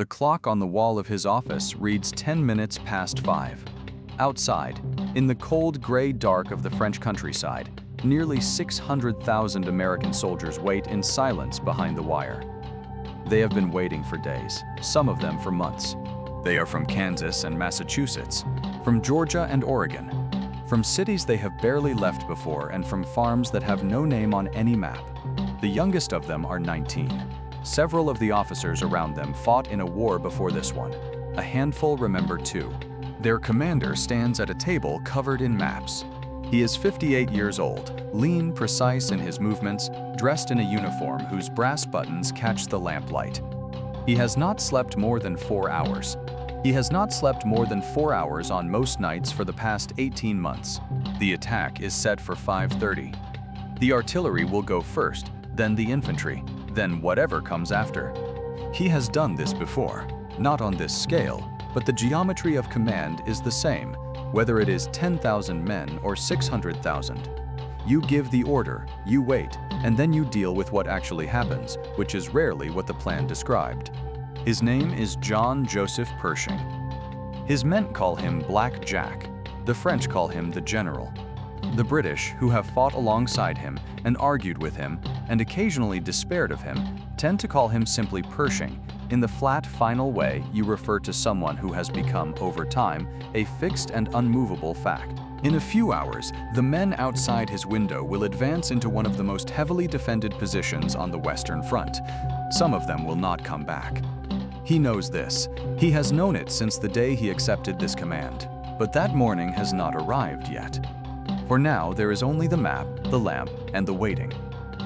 The clock on the wall of his office reads 10 minutes past 5. Outside, in the cold gray dark of the French countryside, nearly 600,000 American soldiers wait in silence behind the wire. They have been waiting for days, some of them for months. They are from Kansas and Massachusetts, from Georgia and Oregon, from cities they have barely left before, and from farms that have no name on any map. The youngest of them are 19. Several of the officers around them fought in a war before this one. A handful remember too. Their commander stands at a table covered in maps. He is 58 years old, lean, precise in his movements, dressed in a uniform whose brass buttons catch the lamplight. He has not slept more than 4 hours. He has not slept more than 4 hours on most nights for the past 18 months. The attack is set for 5:30. The artillery will go first, then the infantry, then whatever comes after. He has done this before, not on this scale, but the geometry of command is the same, whether it is 10,000 men or 600,000. You give the order, you wait, and then you deal with what actually happens, which is rarely what the plan described. His name is John Joseph Pershing. His men call him Black Jack. The French call him the General. The British, who have fought alongside him and argued with him and occasionally despaired of him, tend to call him simply Pershing, in the flat, final way you refer to someone who has become, over time, a fixed and unmovable fact. In a few hours, the men outside his window will advance into one of the most heavily defended positions on the Western Front. Some of them will not come back. He knows this. He has known it since the day he accepted this command. But that morning has not arrived yet. For now, there is only the map, the lamp, and the waiting.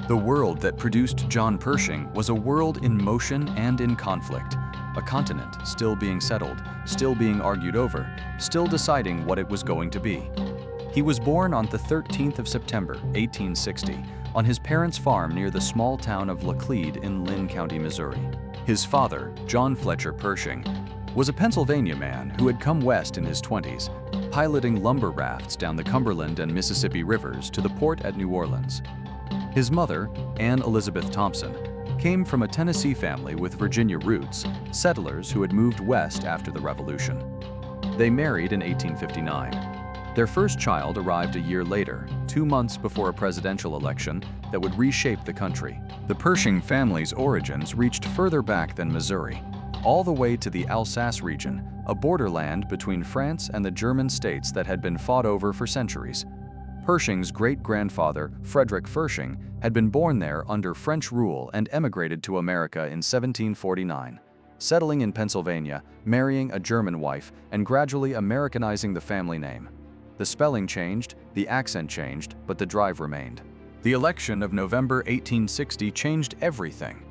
The world that produced John Pershing was a world in motion and in conflict, a continent still being settled, still being argued over, still deciding what it was going to be. He was born on the 13th of September, 1860, on his parents' farm near the small town of Laclede in Lynn County, Missouri. His father, John Fletcher Pershing, was a Pennsylvania man who had come west in his 20s, piloting lumber rafts down the Cumberland and Mississippi rivers to the port at New Orleans. His mother, Anne Elizabeth Thompson, came from a Tennessee family with Virginia roots, settlers who had moved west after the Revolution. They married in 1859. Their first child arrived a year later, 2 months before a presidential election that would reshape the country. The Pershing family's origins reached further back than Missouri, all the way to the Alsace region, a borderland between France and the German states that had been fought over for centuries. Pershing's great-grandfather, Frederick Pershing, had been born there under French rule and emigrated to America in 1749, settling in Pennsylvania, marrying a German wife, and gradually Americanizing the family name. The spelling changed, the accent changed, but the drive remained. The election of November 1860 changed everything.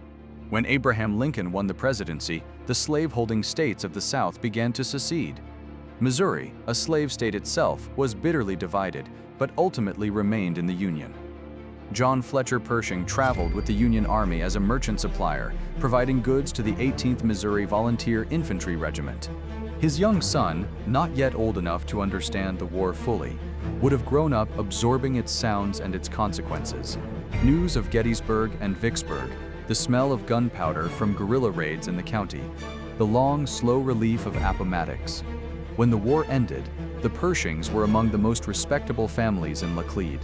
When Abraham Lincoln won the presidency, the slave-holding states of the South began to secede. Missouri, a slave state itself, was bitterly divided, but ultimately remained in the Union. John Fletcher Pershing traveled with the Union Army as a merchant supplier, providing goods to the 18th Missouri Volunteer Infantry Regiment. His young son, not yet old enough to understand the war fully, would have grown up absorbing its sounds and its consequences. News of Gettysburg and Vicksburg, the smell of gunpowder from guerrilla raids in the county, the long, slow relief of Appomattox. When the war ended, the Pershings were among the most respectable families in Laclede.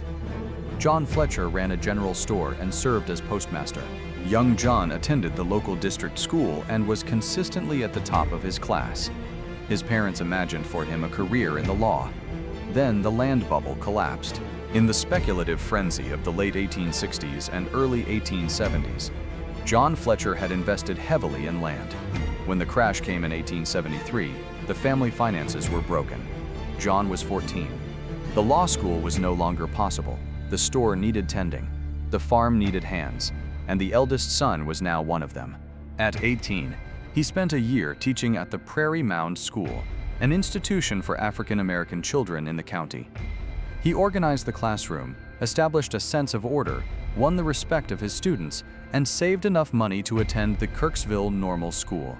John Fletcher ran a general store and served as postmaster. Young John attended the local district school and was consistently at the top of his class. His parents imagined for him a career in the law. Then the land bubble collapsed. In the speculative frenzy of the late 1860s and early 1870s, John Fletcher had invested heavily in land. When the crash came in 1873, the family finances were broken. John was 14. The law school was no longer possible. The store needed tending. The farm needed hands. And the eldest son was now one of them. At 18, he spent a year teaching at the Prairie Mound School, an institution for African American children in the county. He organized the classroom, established a sense of order, won the respect of his students, and saved enough money to attend the Kirksville Normal School.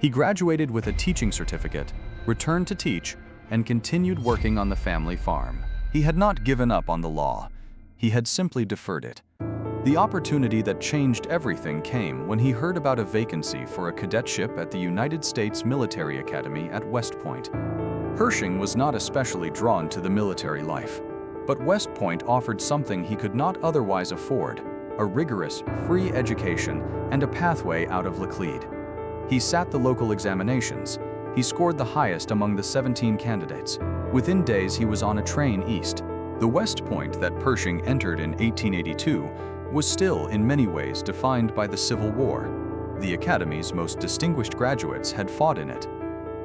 He graduated with a teaching certificate, returned to teach, and continued working on the family farm. He had not given up on the law. He had simply deferred it. The opportunity that changed everything came when he heard about a vacancy for a cadetship at the United States Military Academy at West Point. Pershing was not especially drawn to the military life, but West Point offered something he could not otherwise afford: a rigorous, free education and a pathway out of Laclede. He sat the local examinations. He scored the highest among the 17 candidates. Within days, he was on a train east. The West Point that Pershing entered in 1882 was still in many ways defined by the Civil War. The Academy's most distinguished graduates had fought in it.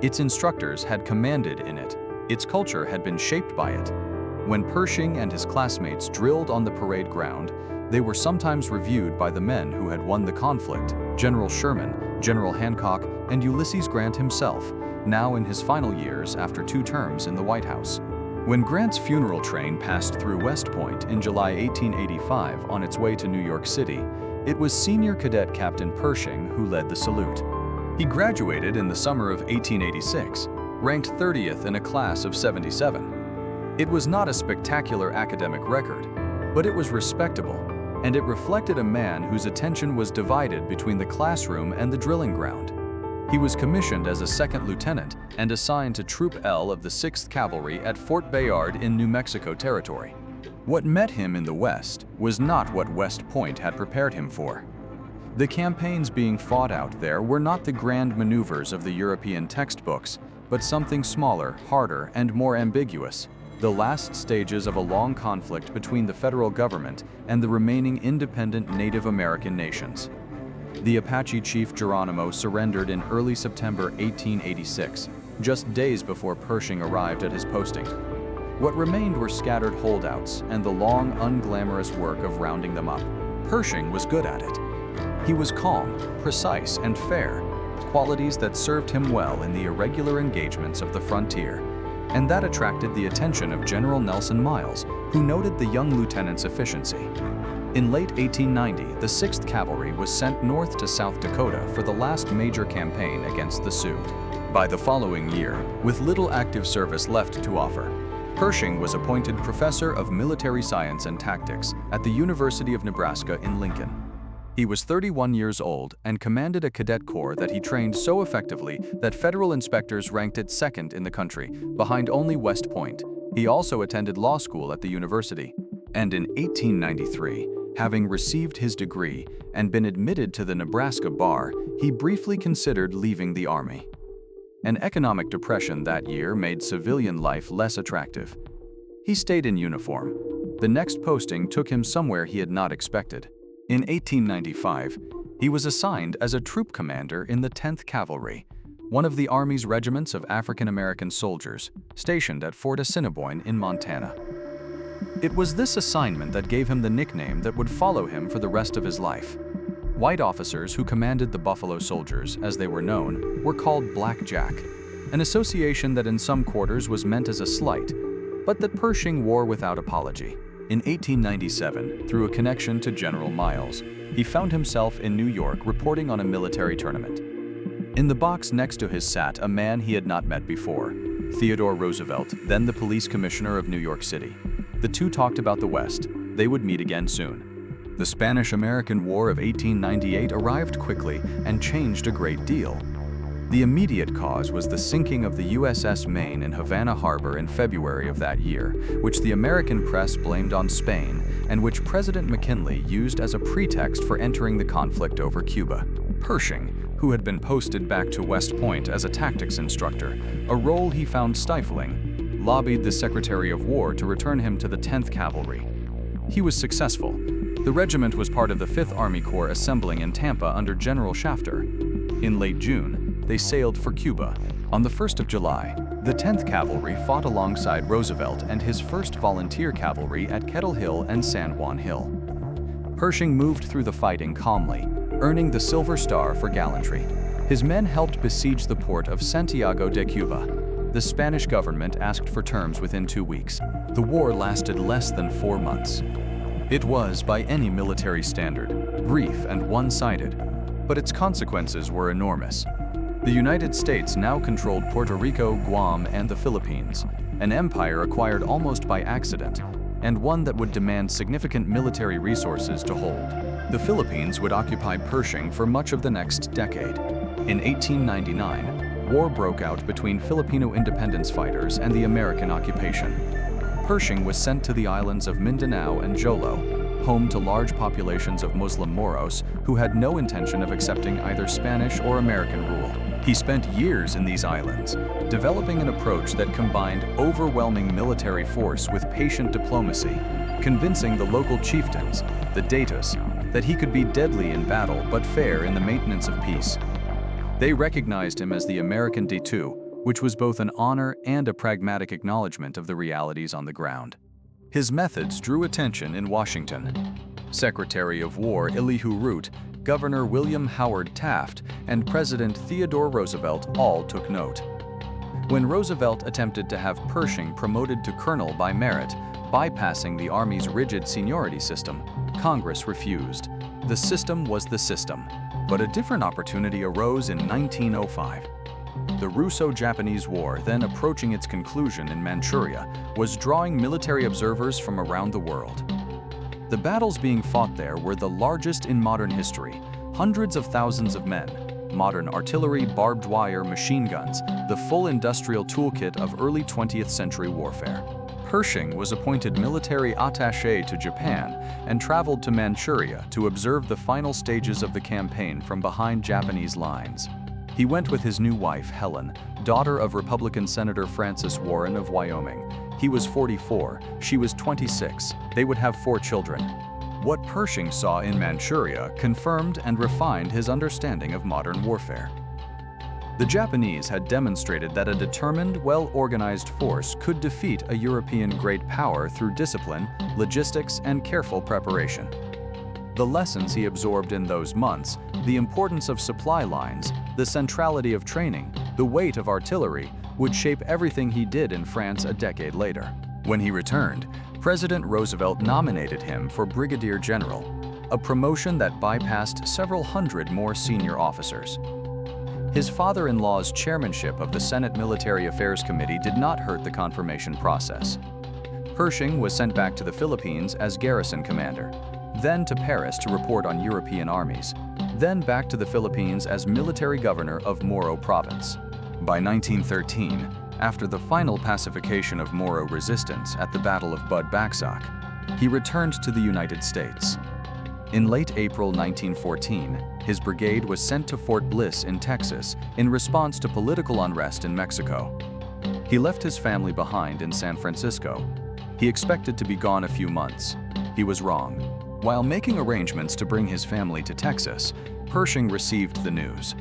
Its instructors had commanded in it. Its culture had been shaped by it. When Pershing and his classmates drilled on the parade ground, they were sometimes reviewed by the men who had won the conflict: General Sherman, General Hancock, and Ulysses Grant himself, now in his final years after 2 terms in the White House. When Grant's funeral train passed through West Point in July 1885 on its way to New York City, it was Senior Cadet Captain Pershing who led the salute. He graduated in the summer of 1886, ranked 30th in a class of 77. It was not a spectacular academic record, but it was respectable, and it reflected a man whose attention was divided between the classroom and the drilling ground. He was commissioned as a 2nd lieutenant and assigned to Troop L of the 6th Cavalry at Fort Bayard in New Mexico Territory. What met him in the West was not what West Point had prepared him for. The campaigns being fought out there were not the grand maneuvers of the European textbooks, but something smaller, harder, and more ambiguous: the last stages of a long conflict between the federal government and the remaining independent Native American nations. The Apache chief Geronimo surrendered in early September 1886, just days before Pershing arrived at his posting. What remained were scattered holdouts and the long, unglamorous work of rounding them up. Pershing was good at it. He was calm, precise, and fair, qualities that served him well in the irregular engagements of the frontier, and that attracted the attention of General Nelson Miles, who noted the young lieutenant's efficiency. In late 1890, the 6th Cavalry was sent north to South Dakota for the last major campaign against the Sioux. By the following year, with little active service left to offer, Pershing was appointed Professor of Military Science and Tactics at the University of Nebraska in Lincoln. He was 31 years old and commanded a cadet corps that he trained so effectively that federal inspectors ranked it 2nd in the country, behind only West Point. He also attended law school at the university. And in 1893, having received his degree and been admitted to the Nebraska bar, he briefly considered leaving the Army. An economic depression that year made civilian life less attractive. He stayed in uniform. The next posting took him somewhere he had not expected. In 1895, he was assigned as a troop commander in the 10th Cavalry, one of the Army's regiments of African American soldiers, stationed at Fort Assiniboine in Montana. It was this assignment that gave him the nickname that would follow him for the rest of his life. White officers who commanded the Buffalo Soldiers, as they were known, were called Black Jack, an association that in some quarters was meant as a slight, but that Pershing wore without apology. In 1897, through a connection to General Miles, he found himself in New York reporting on a military tournament. In the box next to his sat a man he had not met before, Theodore Roosevelt, then the police commissioner of New York City. The two talked about the West. They would meet again soon. The Spanish-American War of 1898 arrived quickly and changed a great deal. The immediate cause was the sinking of the USS Maine in Havana Harbor in February of that year, which the American press blamed on Spain and which President McKinley used as a pretext for entering the conflict over Cuba. Pershing, who had been posted back to West Point as a tactics instructor, a role he found stifling, lobbied the Secretary of War to return him to the 10th Cavalry. He was successful. The regiment was part of the 5th Army Corps assembling in Tampa under General Shafter. In late June, they sailed for Cuba. On the 1st of July, the 10th Cavalry fought alongside Roosevelt and his 1st Volunteer Cavalry at Kettle Hill and San Juan Hill. Pershing moved through the fighting calmly, earning the Silver Star for gallantry. His men helped besiege the port of Santiago de Cuba. The Spanish government asked for terms within 2 weeks. The war lasted less than 4 months. It was, by any military standard, brief and one-sided, but its consequences were enormous. The United States now controlled Puerto Rico, Guam, and the Philippines, an empire acquired almost by accident. and one that would demand significant military resources to hold. The Philippines would occupy Pershing for much of the next decade. In 1899, war broke out between Filipino independence fighters and the American occupation. Pershing was sent to the islands of Mindanao and Jolo, home to large populations of Muslim Moros who had no intention of accepting either Spanish or American rule. He spent years in these islands, developing an approach that combined overwhelming military force with patient diplomacy, convincing the local chieftains, the Datos, that he could be deadly in battle but fair in the maintenance of peace. They recognized him as the American Datu, which was both an honor and a pragmatic acknowledgement of the realities on the ground. His methods drew attention in Washington. Secretary of War Elihu Root, Governor William Howard Taft, and President Theodore Roosevelt all took note. When Roosevelt attempted to have Pershing promoted to colonel by merit, bypassing the Army's rigid seniority system, Congress refused. The system was the system. But a different opportunity arose in 1905. The Russo-Japanese War, then approaching its conclusion in Manchuria, was drawing military observers from around the world. The battles being fought there were the largest in modern history, hundreds of thousands of men, modern artillery, barbed wire, machine guns, the full industrial toolkit of early 20th century warfare. Pershing was appointed military attaché to Japan and traveled to Manchuria to observe the final stages of the campaign from behind Japanese lines. He went with his new wife, Helen, daughter of Republican Senator Francis Warren of Wyoming. He was 44, she was 26. They would have 4 children. What Pershing saw in Manchuria confirmed and refined his understanding of modern warfare. The Japanese had demonstrated that a determined, well-organized force could defeat a European great power through discipline, logistics, and careful preparation. The lessons he absorbed in those months, the importance of supply lines, the centrality of training, the weight of artillery, would shape everything he did in France a decade later. When he returned, President Roosevelt nominated him for Brigadier General, a promotion that bypassed several hundred more senior officers. His father-in-law's chairmanship of the Senate Military Affairs Committee did not hurt the confirmation process. Pershing was sent back to the Philippines as garrison commander, then to Paris to report on European armies, then back to the Philippines as military governor of Moro Province. By 1913, after the final pacification of Moro resistance at the Battle of Budbaksak, he returned to the United States. In late April 1914, his brigade was sent to Fort Bliss in Texas in response to political unrest in Mexico. He left his family behind in San Francisco. He expected to be gone a few months. He was wrong. While making arrangements to bring his family to Texas, Pershing received the news.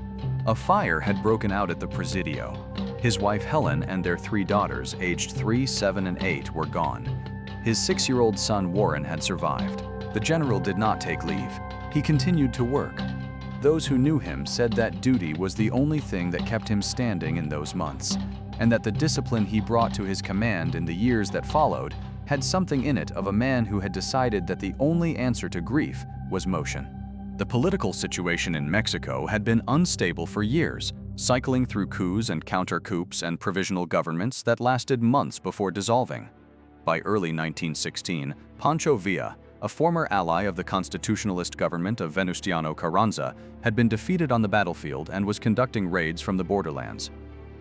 A fire had broken out at the Presidio. His wife Helen and their 3 daughters, aged 3, 7, and 8, were gone. His 6-year-old son Warren had survived. The general did not take leave. He continued to work. Those who knew him said that duty was the only thing that kept him standing in those months, and that the discipline he brought to his command in the years that followed had something in it of a man who had decided that the only answer to grief was motion. The political situation in Mexico had been unstable for years, cycling through coups and counter-coups and provisional governments that lasted months before dissolving. By early 1916, Pancho Villa, a former ally of the constitutionalist government of Venustiano Carranza, had been defeated on the battlefield and was conducting raids from the borderlands.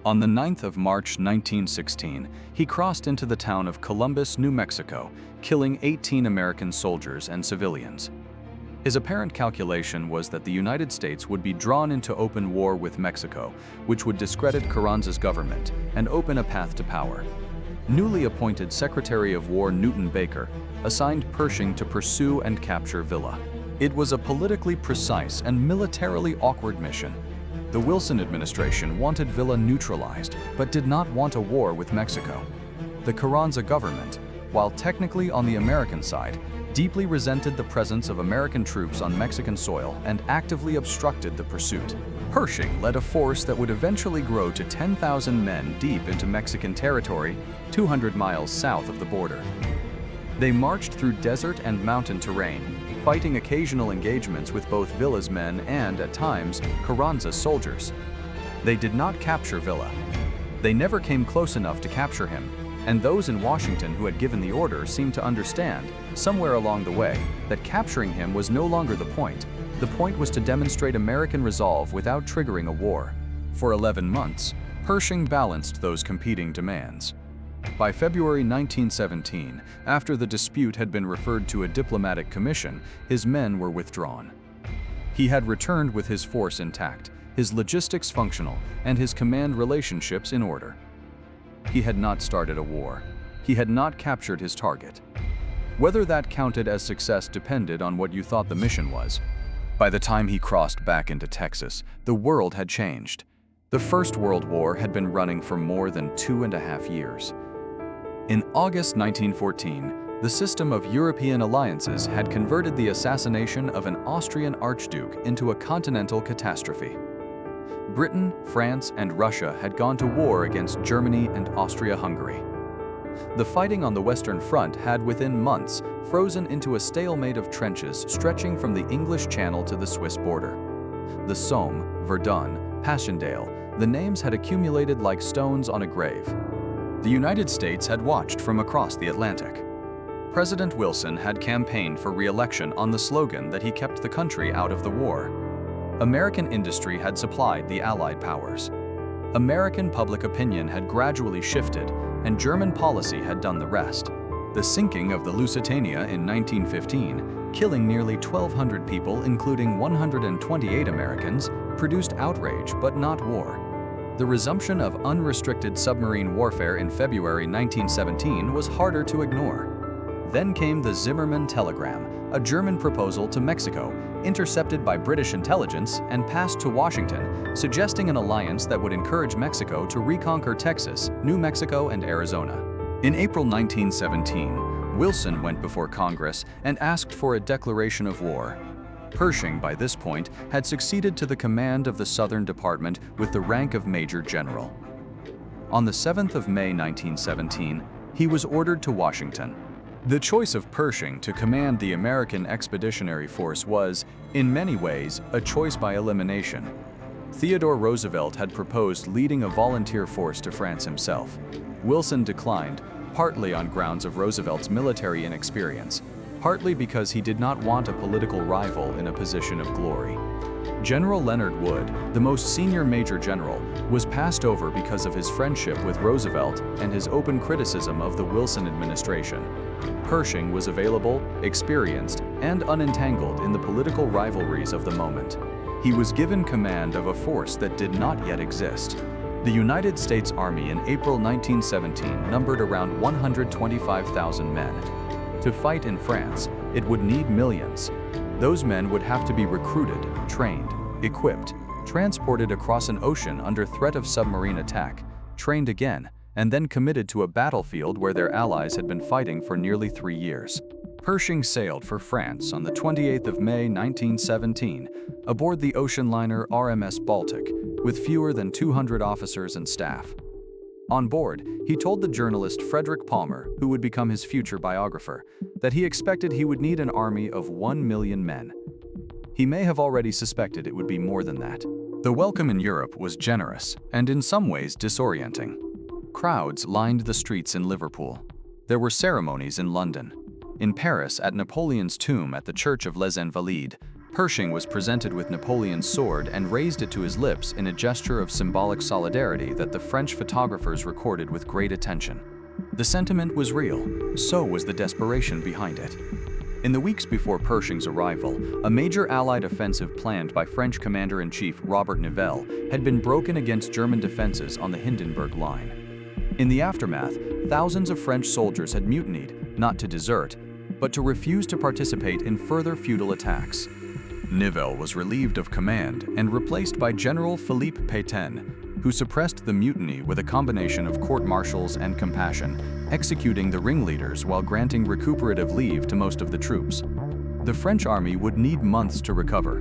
On the 9th of March 1916, he crossed into the town of Columbus, New Mexico, killing 18 American soldiers and civilians. His apparent calculation was that the United States would be drawn into open war with Mexico, which would discredit Carranza's government and open a path to power. Newly appointed Secretary of War Newton Baker assigned Pershing to pursue and capture Villa. It was a politically precise and militarily awkward mission. The Wilson administration wanted Villa neutralized, but did not want a war with Mexico. The Carranza government, while technically on the American side, deeply resented the presence of American troops on Mexican soil and actively obstructed the pursuit. Pershing led a force that would eventually grow to 10,000 men deep into Mexican territory, 200 miles south of the border. They marched through desert and mountain terrain, fighting occasional engagements with both Villa's men and, at times, Carranza's soldiers. They did not capture Villa. They never came close enough to capture him. And those in Washington who had given the order seemed to understand, somewhere along the way, that capturing him was no longer the point. The point was to demonstrate American resolve without triggering a war. For 11 months, Pershing balanced those competing demands. By February 1917, after the dispute had been referred to a diplomatic commission, his men were withdrawn. He had returned with his force intact, his logistics functional, and his command relationships in order. He had not started a war. He had not captured his target. Whether that counted as success depended on what you thought the mission was. By the time he crossed back into Texas, the world had changed. The First World War had been running for more than 2.5 years. In August 1914, the system of European alliances had converted the assassination of an Austrian archduke into a continental catastrophe. Britain, France, and Russia had gone to war against Germany and Austria-Hungary. The fighting on the Western Front had within months frozen into a stalemate of trenches stretching from the English Channel to the Swiss border. The Somme, Verdun, Passchendaele, the names had accumulated like stones on a grave. The United States had watched from across the Atlantic. President Wilson had campaigned for re-election on the slogan that he kept the country out of the war. American industry had supplied the Allied powers. American public opinion had gradually shifted, and German policy had done the rest. The sinking of the Lusitania in 1915, killing nearly 1,200 people including 128 Americans, produced outrage but not war. The resumption of unrestricted submarine warfare in February 1917 was harder to ignore. Then came the Zimmermann Telegram, a German proposal to Mexico, intercepted by British intelligence and passed to Washington, suggesting an alliance that would encourage Mexico to reconquer Texas, New Mexico, and Arizona. In April 1917, Wilson went before Congress and asked for a declaration of war. Pershing, by this point, had succeeded to the command of the Southern Department with the rank of Major General. On the 7th of May 1917, he was ordered to Washington. The choice of Pershing to command the American Expeditionary Force was, in many ways, a choice by elimination. Theodore Roosevelt had proposed leading a volunteer force to France himself. Wilson declined, partly on grounds of Roosevelt's military inexperience, partly because he did not want a political rival in a position of glory. General Leonard Wood, the most senior Major General, was passed over because of his friendship with Roosevelt and his open criticism of the Wilson administration. Pershing was available, experienced, and unentangled in the political rivalries of the moment. He was given command of a force that did not yet exist. The United States Army in April 1917 numbered around 125,000 men. To fight in France, it would need millions. Those men would have to be recruited, trained, equipped, transported across an ocean under threat of submarine attack, trained again, and then committed to a battlefield where their allies had been fighting for nearly 3 years. Pershing sailed for France on the 28th of May 1917 aboard the ocean liner RMS Baltic with fewer than 200 officers and staff. On board, he told the journalist Frederick Palmer, who would become his future biographer, that he expected he would need an army of 1 million men. He may have already suspected it would be more than that. The welcome in Europe was generous and in some ways disorienting. Crowds lined the streets in Liverpool. There were ceremonies in London. In Paris, at Napoleon's tomb at the Church of Les Invalides, Pershing was presented with Napoleon's sword and raised it to his lips in a gesture of symbolic solidarity that the French photographers recorded with great attention. The sentiment was real, so was the desperation behind it. In the weeks before Pershing's arrival, a major Allied offensive planned by French Commander-in-Chief Robert Nivelle had been broken against German defenses on the Hindenburg Line. In the aftermath, thousands of French soldiers had mutinied, not to desert, but to refuse to participate in further futile attacks. Nivelle was relieved of command and replaced by General Philippe Pétain, who suppressed the mutiny with a combination of court-martials and compassion, executing the ringleaders while granting recuperative leave to most of the troops. The French army would need months to recover.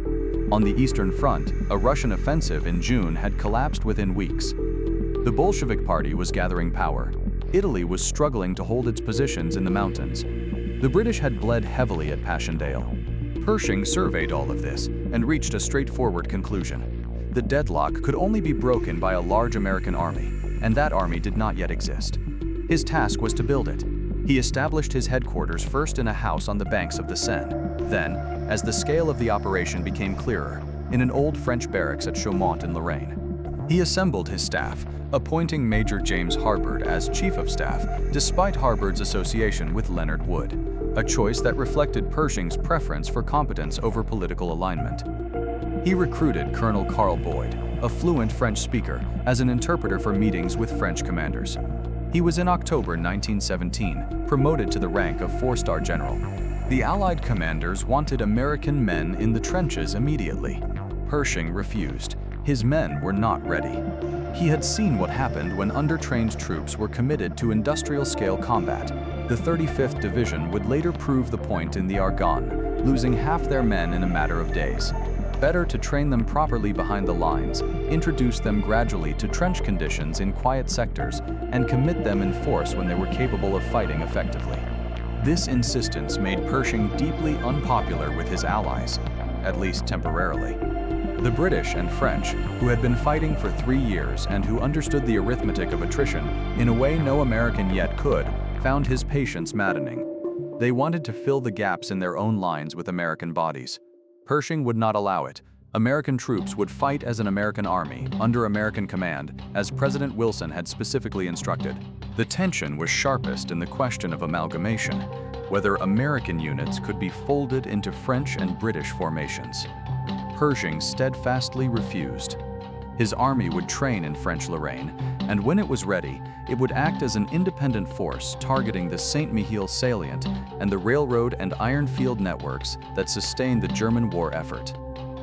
On the Eastern Front, a Russian offensive in June had collapsed within weeks. The Bolshevik Party was gathering power. Italy was struggling to hold its positions in the mountains. The British had bled heavily at Passchendaele. Pershing surveyed all of this and reached a straightforward conclusion. The deadlock could only be broken by a large American army, and that army did not yet exist. His task was to build it. He established his headquarters first in a house on the banks of the Seine. Then, as the scale of the operation became clearer, in an old French barracks at Chaumont in Lorraine. He assembled his staff, appointing Major James Harbord as Chief of Staff, despite Harbord's association with Leonard Wood, a choice that reflected Pershing's preference for competence over political alignment. He recruited Colonel Carl Boyd, a fluent French speaker, as an interpreter for meetings with French commanders. He was in October 1917 promoted to the rank of 4-star general. The Allied commanders wanted American men in the trenches immediately. Pershing refused. His men were not ready. He had seen what happened when undertrained troops were committed to industrial-scale combat. The 35th Division would later prove the point in the Argonne, losing half their men in a matter of days. Better to train them properly behind the lines, introduce them gradually to trench conditions in quiet sectors, and commit them in force when they were capable of fighting effectively. This insistence made Pershing deeply unpopular with his allies, at least temporarily. The British and French, who had been fighting for 3 years and who understood the arithmetic of attrition in a way no American yet could, found his patience maddening. They wanted to fill the gaps in their own lines with American bodies. Pershing would not allow it. American troops would fight as an American army, under American command, as President Wilson had specifically instructed. The tension was sharpest in the question of amalgamation, whether American units could be folded into French and British formations. Pershing steadfastly refused. His army would train in French Lorraine, and when it was ready, it would act as an independent force targeting the Saint-Mihiel salient and the railroad and iron field networks that sustained the German war effort.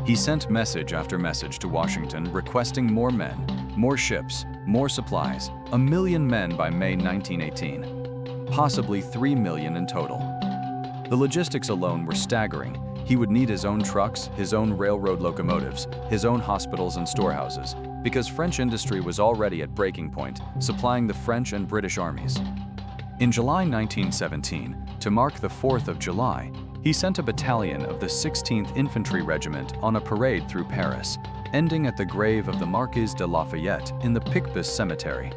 He sent message after message to Washington requesting more men, more ships, more supplies, 1 million men by May 1918, possibly 3 million in total. The logistics alone were staggering. He would need his own trucks, his own railroad locomotives, his own hospitals and storehouses, because French industry was already at breaking point, supplying the French and British armies. In July 1917, to mark the 4th of July, he sent a battalion of the 16th Infantry Regiment on a parade through Paris, ending at the grave of the Marquis de Lafayette in the Picpus Cemetery.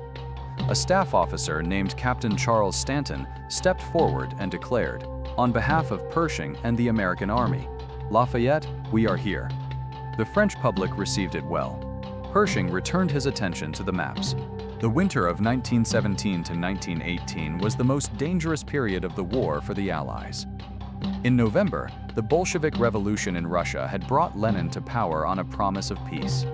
A staff officer named Captain Charles Stanton stepped forward and declared, on behalf of Pershing and the American Army, "Lafayette, we are here." The French public received it well. Pershing returned his attention to the maps. The winter of 1917 to 1918 was the most dangerous period of the war for the Allies. In November, the Bolshevik Revolution in Russia had brought Lenin to power on a promise of peace.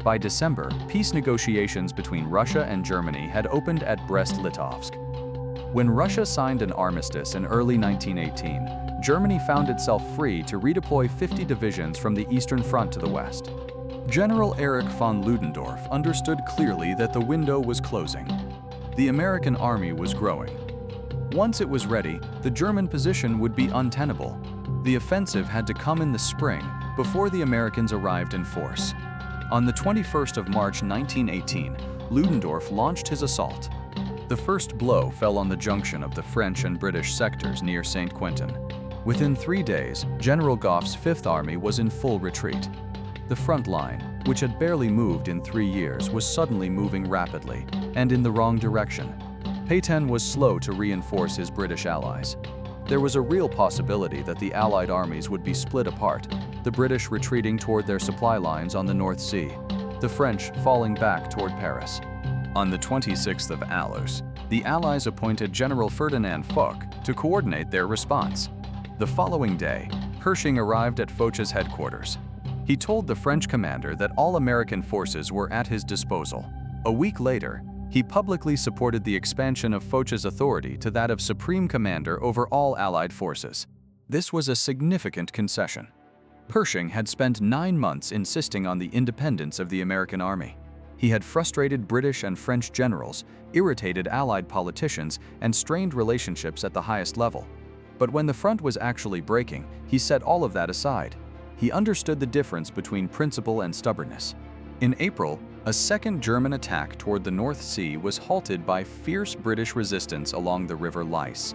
By December, peace negotiations between Russia and Germany had opened at Brest-Litovsk. When Russia signed an armistice in early 1918, Germany found itself free to redeploy 50 divisions from the Eastern Front to the west. General Erich von Ludendorff understood clearly that the window was closing. The American army was growing. Once it was ready, the German position would be untenable. The offensive had to come in the spring, before the Americans arrived in force. On the 21st of March 1918, Ludendorff launched his assault. The first blow fell on the junction of the French and British sectors near St. Quentin. Within 3 days, General Gough's Fifth Army was in full retreat. The front line, which had barely moved in 3 years, was suddenly moving rapidly, and in the wrong direction. Pétain was slow to reinforce his British allies. There was a real possibility that the Allied armies would be split apart, the British retreating toward their supply lines on the North Sea, the French falling back toward Paris. On the 26th of Août, the Allies appointed General Ferdinand Foch to coordinate their response. The following day, Pershing arrived at Foch's headquarters. He told the French commander that all American forces were at his disposal. A week later, he publicly supported the expansion of Foch's authority to that of supreme commander over all Allied forces. This was a significant concession. Pershing had spent 9 months insisting on the independence of the American army. He had frustrated British and French generals, irritated Allied politicians, and strained relationships at the highest level. But when the front was actually breaking, he set all of that aside. He understood the difference between principle and stubbornness. In April, a second German attack toward the North Sea was halted by fierce British resistance along the River Lys.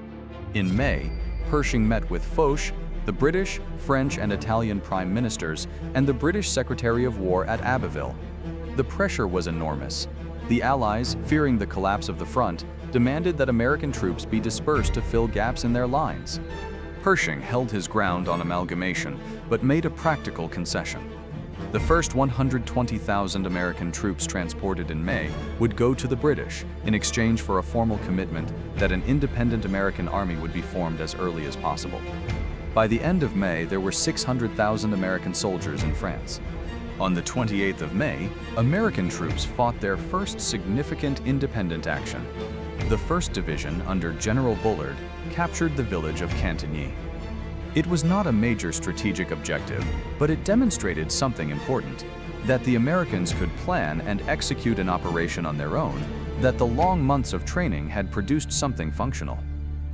In May, Pershing met with Foch, the British, French, and Italian prime ministers, and the British Secretary of War at Abbeville. The pressure was enormous. The Allies, fearing the collapse of the front, demanded that American troops be dispersed to fill gaps in their lines. Pershing held his ground on amalgamation, but made a practical concession. The first 120,000 American troops transported in May would go to the British in exchange for a formal commitment that an independent American army would be formed as early as possible. By the end of May, there were 600,000 American soldiers in France. On the 28th of May, American troops fought their first significant independent action. The 1st Division, under General Bullard, captured the village of Cantigny. It was not a major strategic objective, but it demonstrated something important: that the Americans could plan and execute an operation on their own, that the long months of training had produced something functional.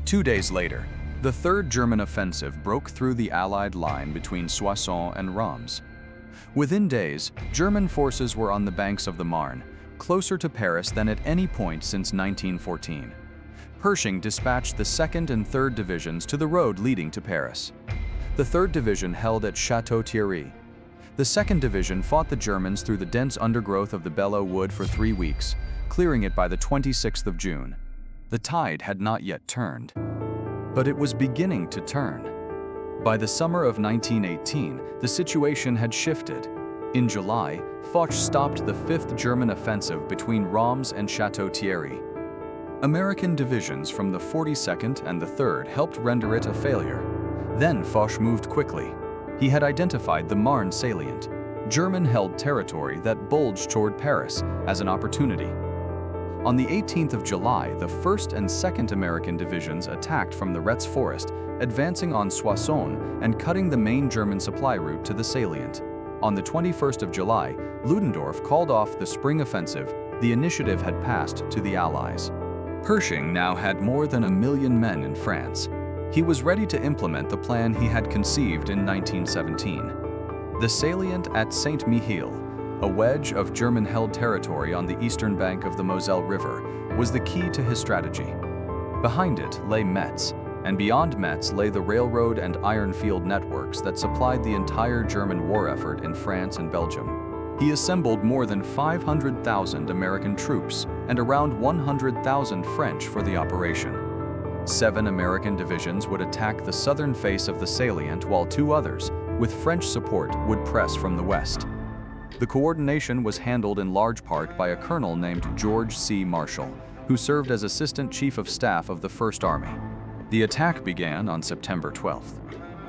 2 days later, the 3rd German offensive broke through the Allied line between Soissons and Reims. Within days, German forces were on the banks of the Marne, closer to Paris than at any point since 1914. Pershing dispatched the 2nd and 3rd Divisions to the road leading to Paris. The 3rd Division held at Château-Thierry. The 2nd Division fought the Germans through the dense undergrowth of the Belleau Wood for 3 weeks, clearing it by the 26th of June. The tide had not yet turned, but it was beginning to turn. By the summer of 1918, the situation had shifted. In July, Foch stopped the 5th German offensive between Reims and Château-Thierry. American divisions from the 42nd and the 3rd helped render it a failure. Then Foch moved quickly. He had identified the Marne salient, German-held territory that bulged toward Paris, as an opportunity. On the 18th of July, the 1st and 2nd American divisions attacked from the Retz Forest, advancing on Soissons and cutting the main German supply route to the salient. On the 21st of July, Ludendorff called off the spring offensive. The initiative had passed to the Allies. Pershing now had more than 1 million men in France. He was ready to implement the plan he had conceived in 1917. The salient at Saint-Mihiel, a wedge of German-held territory on the eastern bank of the Moselle River, was the key to his strategy. Behind it lay Metz, and beyond Metz lay the railroad and iron field networks that supplied the entire German war effort in France and Belgium. He assembled more than 500,000 American troops and around 100,000 French for the operation. 7 American divisions would attack the southern face of the salient, while 2 others, with French support, would press from the west. The coordination was handled in large part by a colonel named George C. Marshall, who served as Assistant Chief of Staff of the First Army. The attack began on September 12th.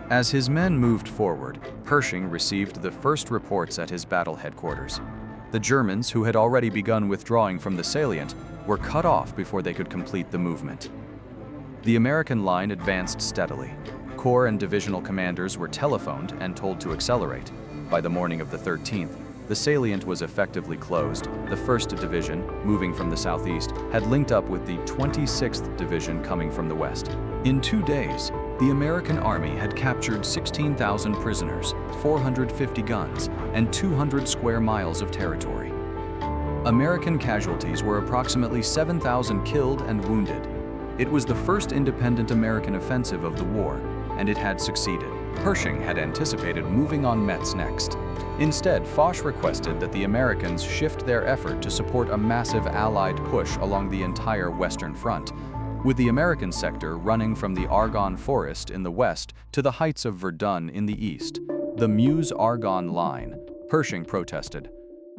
As his men moved forward, Pershing received the first reports at his battle headquarters. The Germans, who had already begun withdrawing from the salient, were cut off before they could complete the movement. The American line advanced steadily. Corps and divisional commanders were telephoned and told to accelerate. By the morning of the 13th, the salient was effectively closed. The 1st Division, moving from the southeast, had linked up with the 26th Division coming from the west. In 2 days, the American army had captured 16,000 prisoners, 450 guns, and 200 square miles of territory. American casualties were approximately 7,000 killed and wounded. It was the first independent American offensive of the war, and it had succeeded. Pershing had anticipated moving on Metz next. Instead, Foch requested that the Americans shift their effort to support a massive Allied push along the entire Western Front, with the American sector running from the Argonne Forest in the west to the heights of Verdun in the east. The Meuse-Argonne line, Pershing protested.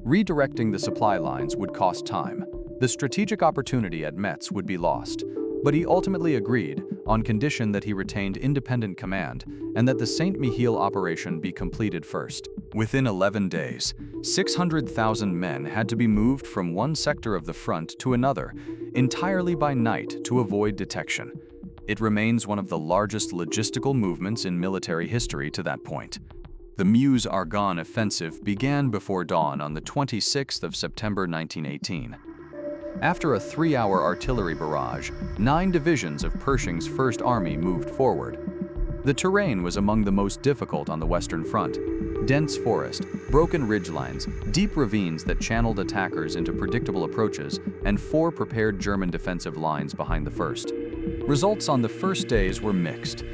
Redirecting the supply lines would cost time. The strategic opportunity at Metz would be lost. But he ultimately agreed, on condition that he retained independent command and that the Saint-Mihiel operation be completed first. Within 11 days, 600,000 men had to be moved from one sector of the front to another, entirely by night to avoid detection. It remains one of the largest logistical movements in military history to that point. The Meuse-Argonne offensive began before dawn on the 26th of September 1918. After a 3-hour artillery barrage, 9 divisions of Pershing's First Army moved forward. The terrain was among the most difficult on the Western Front. Dense forest, broken ridgelines, deep ravines that channeled attackers into predictable approaches, and 4 prepared German defensive lines behind the first. Results on the first days were mixed.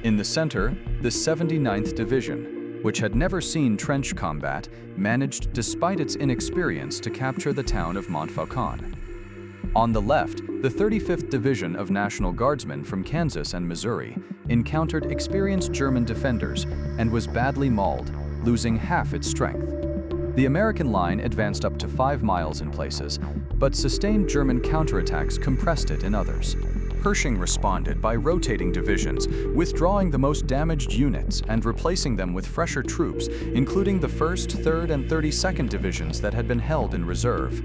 In the center, the 79th Division, which had never seen trench combat, managed, despite its inexperience, to capture the town of Montfaucon. On the left, the 35th Division of National Guardsmen from Kansas and Missouri encountered experienced German defenders and was badly mauled, losing half its strength. The American line advanced up to 5 miles in places, but sustained German counterattacks compressed it in others. Pershing responded by rotating divisions, withdrawing the most damaged units and replacing them with fresher troops, including the 1st, 3rd, and 32nd Divisions that had been held in reserve.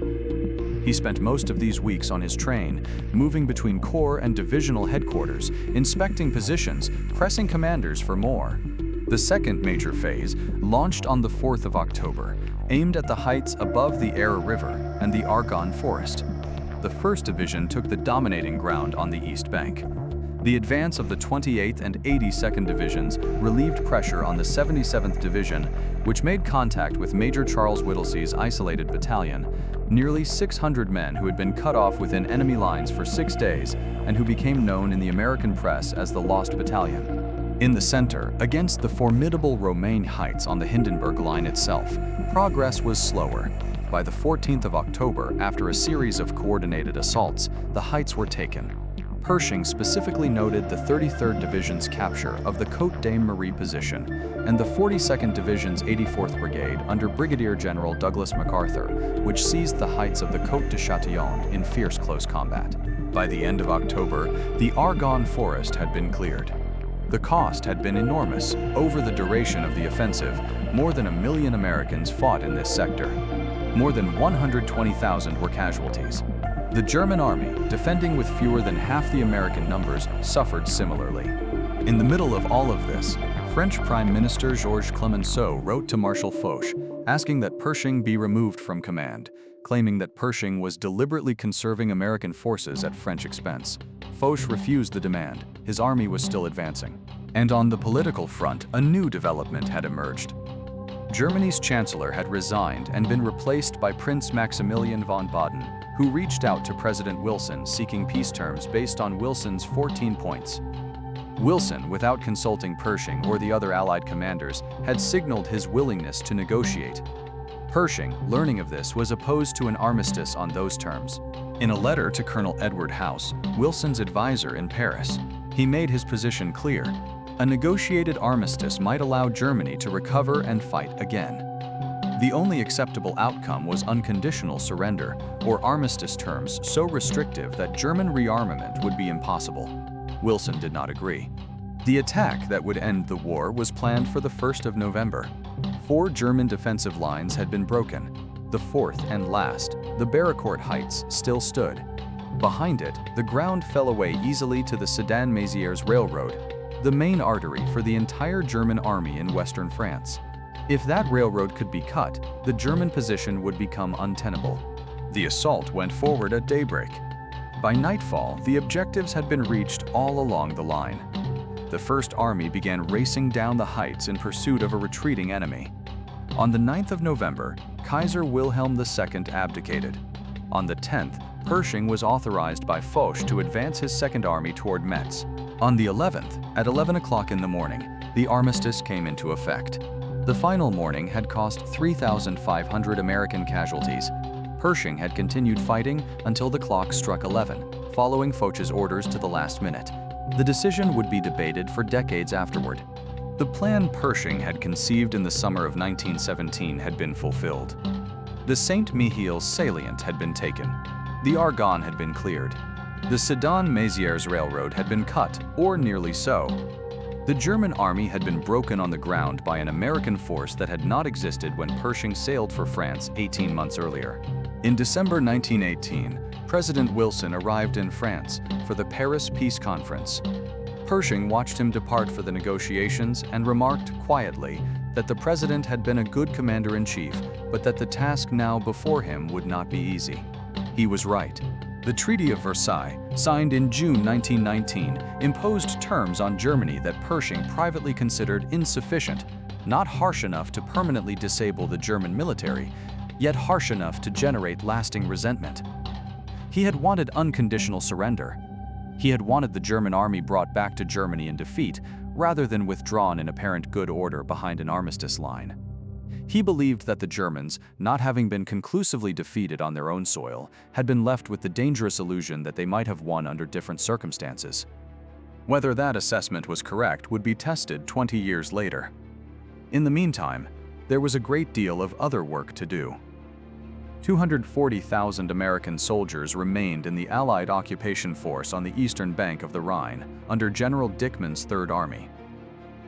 He spent most of these weeks on his train, moving between corps and divisional headquarters, inspecting positions, pressing commanders for more. The second major phase launched on the 4th of October, aimed at the heights above the Aire River and the Argonne Forest. The 1st Division took the dominating ground on the east bank. The advance of the 28th and 82nd Divisions relieved pressure on the 77th Division, which made contact with Major Charles Whittlesey's isolated battalion, nearly 600 men who had been cut off within enemy lines for 6 days and who became known in the American press as the Lost Battalion. In the center, against the formidable Romaine heights on the Hindenburg Line itself, progress was slower. By the 14th of October, after a series of coordinated assaults, the heights were taken. Pershing specifically noted the 33rd Division's capture of the Côte de Marie position and the 42nd Division's 84th Brigade under Brigadier General Douglas MacArthur, which seized the heights of the Côte de Châtillon in fierce close combat. By the end of October, the Argonne Forest had been cleared. The cost had been enormous. Over the duration of the offensive, more than 1 million Americans fought in this sector. More than 120,000 were casualties. The German army, defending with fewer than half the American numbers, suffered similarly. In the middle of all of this, French Prime Minister Georges Clemenceau wrote to Marshal Foch, asking that Pershing be removed from command, claiming that Pershing was deliberately conserving American forces at French expense. Foch refused the demand. His army was still advancing. And on the political front, a new development had emerged. Germany's chancellor had resigned and been replaced by Prince Maximilian von Baden, who reached out to President Wilson seeking peace terms based on Wilson's 14 points. Wilson, without consulting Pershing or the other Allied commanders, had signaled his willingness to negotiate. Pershing, learning of this, was opposed to an armistice on those terms. In a letter to Colonel Edward House, Wilson's advisor in Paris, he made his position clear. A negotiated armistice might allow Germany to recover and fight again. The only acceptable outcome was unconditional surrender, or armistice terms so restrictive that German rearmament would be impossible. Wilson did not agree. The attack that would end the war was planned for the 1st of November. 4 German defensive lines had been broken. The 4th and last, the Barricourt Heights, still stood. Behind it, the ground fell away easily to the Sedan-Mézières Railroad, the main artery for the entire German army in western France. If that railroad could be cut, the German position would become untenable. The assault went forward at daybreak. By nightfall, the objectives had been reached all along the line. The First Army began racing down the heights in pursuit of a retreating enemy. On the 9th of November, Kaiser Wilhelm II abdicated. On the 10th, Pershing was authorized by Foch to advance his Second Army toward Metz. On the 11th, at 11 o'clock in the morning, the armistice came into effect. The final morning had cost 3,500 American casualties. Pershing had continued fighting until the clock struck 11, following Foch's orders to the last minute. The decision would be debated for decades afterward. The plan Pershing had conceived in the summer of 1917 had been fulfilled. The Saint-Mihiel salient had been taken. The Argonne had been cleared. The Sedan-Mézières Railroad had been cut, or nearly so. The German army had been broken on the ground by an American force that had not existed when Pershing sailed for France 18 months earlier. In December 1918, President Wilson arrived in France for the Paris Peace Conference. Pershing watched him depart for the negotiations and remarked quietly that the president had been a good commander-in-chief, but that the task now before him would not be easy. He was right. The Treaty of Versailles, signed in June 1919, imposed terms on Germany that Pershing privately considered insufficient, not harsh enough to permanently disable the German military, yet harsh enough to generate lasting resentment. He had wanted unconditional surrender. He had wanted the German army brought back to Germany in defeat, rather than withdrawn in apparent good order behind an armistice line. He believed that the Germans, not having been conclusively defeated on their own soil, had been left with the dangerous illusion that they might have won under different circumstances. Whether that assessment was correct would be tested 20 years later. In the meantime, there was a great deal of other work to do. 240,000 American soldiers remained in the Allied occupation force on the eastern bank of the Rhine under General Dickman's Third Army.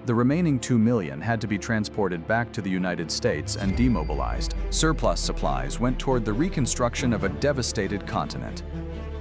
The remaining 2 million had to be transported back to the United States and demobilized. Surplus supplies went toward the reconstruction of a devastated continent.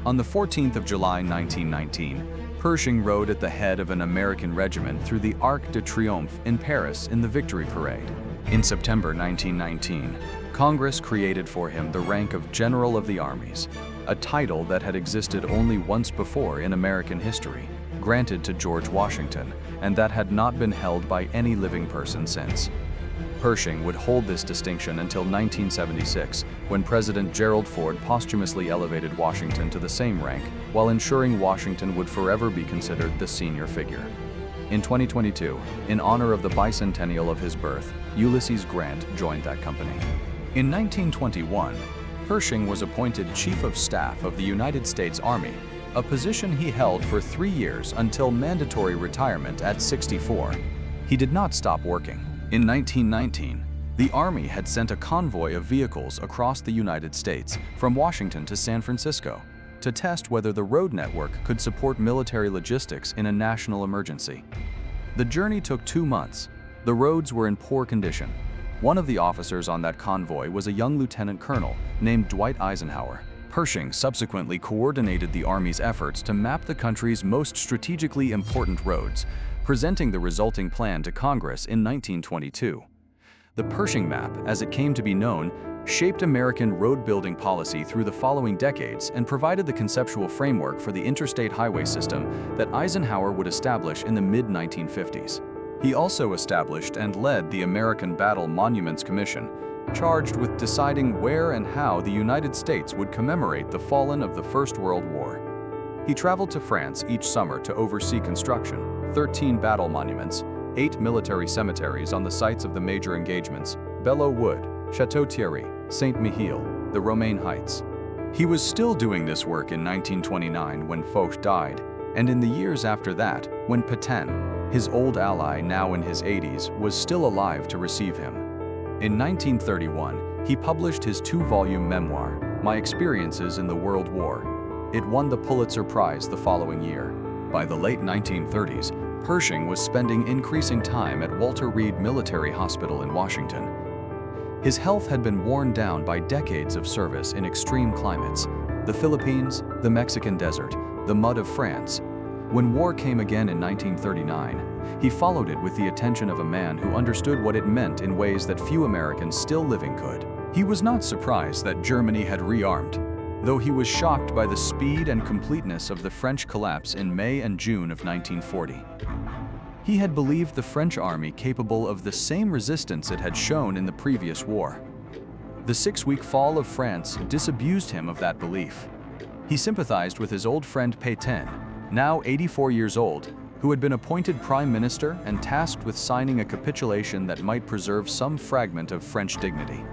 On the 14th of July 1919, Pershing rode at the head of an American regiment through the Arc de Triomphe in Paris in the Victory Parade. In September 1919, Congress created for him the rank of General of the Armies, a title that had existed only once before in American history, granted to George Washington, and that had not been held by any living person since. Pershing would hold this distinction until 1976, when President Gerald Ford posthumously elevated Washington to the same rank, while ensuring Washington would forever be considered the senior figure. In 2022, in honor of the bicentennial of his birth, Ulysses Grant joined that company. In 1921, Pershing was appointed Chief of Staff of the United States Army, a position he held for 3 years until mandatory retirement at 64. He did not stop working. In 1919, the Army had sent a convoy of vehicles across the United States from Washington to San Francisco to test whether the road network could support military logistics in a national emergency. The journey took 2 months. The roads were in poor condition. One of the officers on that convoy was a young lieutenant colonel named Dwight Eisenhower. Pershing subsequently coordinated the Army's efforts to map the country's most strategically important roads, presenting the resulting plan to Congress in 1922. The Pershing Map, as it came to be known, shaped American road-building policy through the following decades and provided the conceptual framework for the interstate highway system that Eisenhower would establish in the mid-1950s. He also established and led the American Battle Monuments Commission, charged with deciding where and how the United States would commemorate the fallen of the First World War. He traveled to France each summer to oversee construction, 13 battle monuments, 8 military cemeteries on the sites of the major engagements, Belleau Wood, Château-Thierry, Saint-Mihiel, the Romaine Heights. He was still doing this work in 1929 when Foch died, and in the years after that, when Pétain, his old ally now in his 80s, was still alive to receive him. In 1931, he published his 2-volume memoir, My Experiences in the World War. It won the Pulitzer Prize the following year. By the late 1930s, Pershing was spending increasing time at Walter Reed Military Hospital in Washington. His health had been worn down by decades of service in extreme climates: the Philippines, the Mexican desert, the mud of France. When war came again in 1939, he followed it with the attention of a man who understood what it meant in ways that few Americans still living could. He was not surprised that Germany had rearmed, though he was shocked by the speed and completeness of the French collapse in May and June of 1940. He had believed the French army capable of the same resistance it had shown in the previous war. The 6-week fall of France disabused him of that belief. He sympathized with his old friend Pétain, now 84 years old, who had been appointed prime minister and tasked with signing a capitulation that might preserve some fragment of French dignity.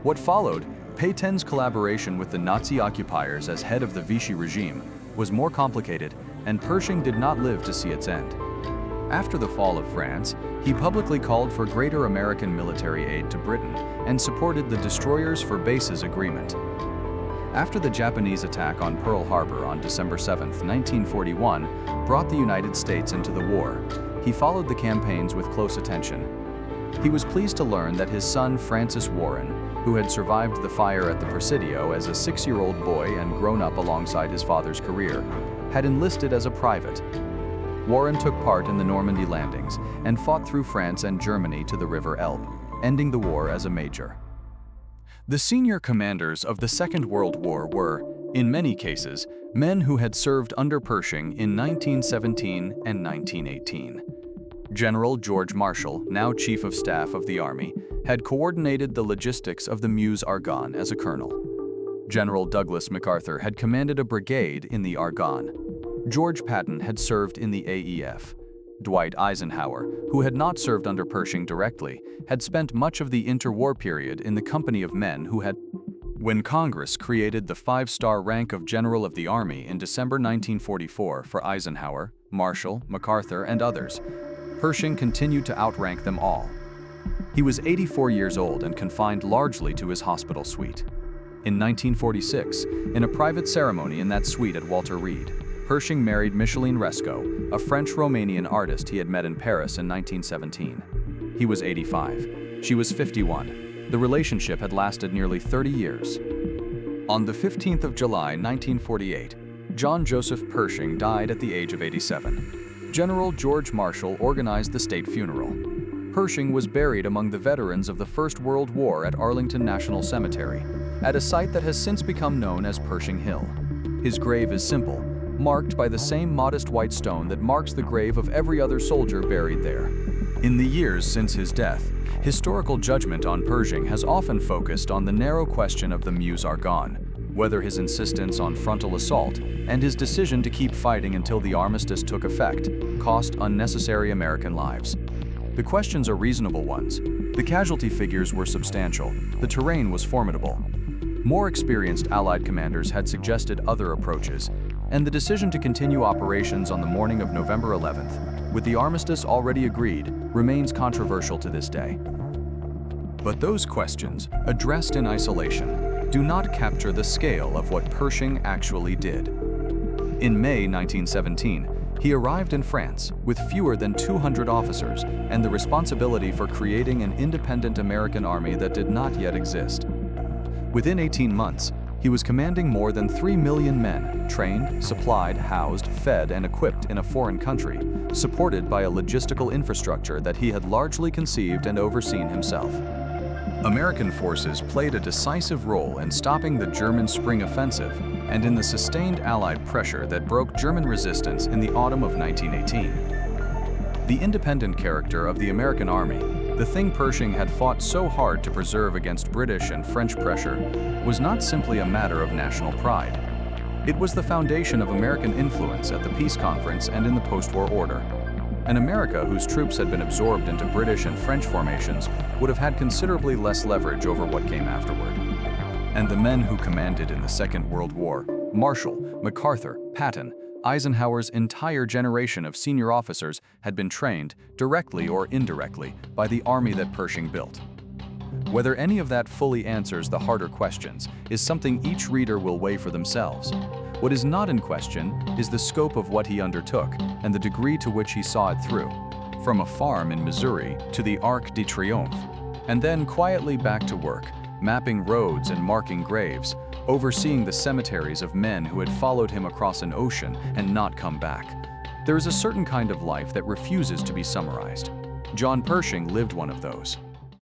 What followed, Pétain's collaboration with the Nazi occupiers as head of the Vichy regime, was more complicated, and Pershing did not live to see its end. After the fall of France, he publicly called for greater American military aid to Britain and supported the Destroyers for Bases agreement. After the Japanese attack on Pearl Harbor on December 7, 1941, brought the United States into the war, he followed the campaigns with close attention. He was pleased to learn that his son Francis Warren, who had survived the fire at the Presidio as a 6-year-old boy and grown up alongside his father's career, had enlisted as a private. Warren took part in the Normandy landings and fought through France and Germany to the River Elbe, ending the war as a major. The senior commanders of the Second World War were, in many cases, men who had served under Pershing in 1917 and 1918. General George Marshall, now Chief of Staff of the Army, had coordinated the logistics of the Meuse-Argonne as a colonel. General Douglas MacArthur had commanded a brigade in the Argonne. George Patton had served in the AEF. Dwight Eisenhower, who had not served under Pershing directly, had spent much of the interwar period in the company of men who had. When Congress created the five-star rank of General of the Army in December 1944 for Eisenhower, Marshall, MacArthur, and others, Pershing continued to outrank them all. He was 84 years old and confined largely to his hospital suite. In 1946, in a private ceremony in that suite at Walter Reed, Pershing married Micheline Resco, a French-Romanian artist he had met in Paris in 1917. He was 85. She was 51. The relationship had lasted nearly 30 years. On the 15th of July, 1948, John Joseph Pershing died at the age of 87. General George Marshall organized the state funeral. Pershing was buried among the veterans of the First World War at Arlington National Cemetery, at a site that has since become known as Pershing Hill. His grave is simple, marked by the same modest white stone that marks the grave of every other soldier buried there. In the years since his death, historical judgment on Pershing has often focused on the narrow question of the Meuse-Argonne, whether his insistence on frontal assault and his decision to keep fighting until the armistice took effect cost unnecessary American lives. The questions are reasonable ones. The casualty figures were substantial. The terrain was formidable. More experienced Allied commanders had suggested other approaches, and the decision to continue operations on the morning of November 11th, with the armistice already agreed, remains controversial to this day. But those questions, addressed in isolation, do not capture the scale of what Pershing actually did. In May 1917, he arrived in France with fewer than 200 officers and the responsibility for creating an independent American army that did not yet exist. Within 18 months, he was commanding more than 3 million men, trained, supplied, housed, fed, and equipped in a foreign country, supported by a logistical infrastructure that he had largely conceived and overseen himself. American forces played a decisive role in stopping the German Spring Offensive and in the sustained Allied pressure that broke German resistance in the autumn of 1918. The independent character of the American army, the thing Pershing had fought so hard to preserve against British and French pressure, was not simply a matter of national pride. It was the foundation of American influence at the peace conference and in the post-war order. An America whose troops had been absorbed into British and French formations would have had considerably less leverage over what came afterward. And the men who commanded in the Second World War, Marshall, MacArthur, Patton, Eisenhower's entire generation of senior officers had been trained, directly or indirectly, by the army that Pershing built. Whether any of that fully answers the harder questions is something each reader will weigh for themselves. What is not in question is the scope of what he undertook and the degree to which he saw it through, from a farm in Missouri to the Arc de Triomphe, and then quietly back to work, mapping roads and marking graves, overseeing the cemeteries of men who had followed him across an ocean and not come back. There is a certain kind of life that refuses to be summarized. John Pershing lived one of those.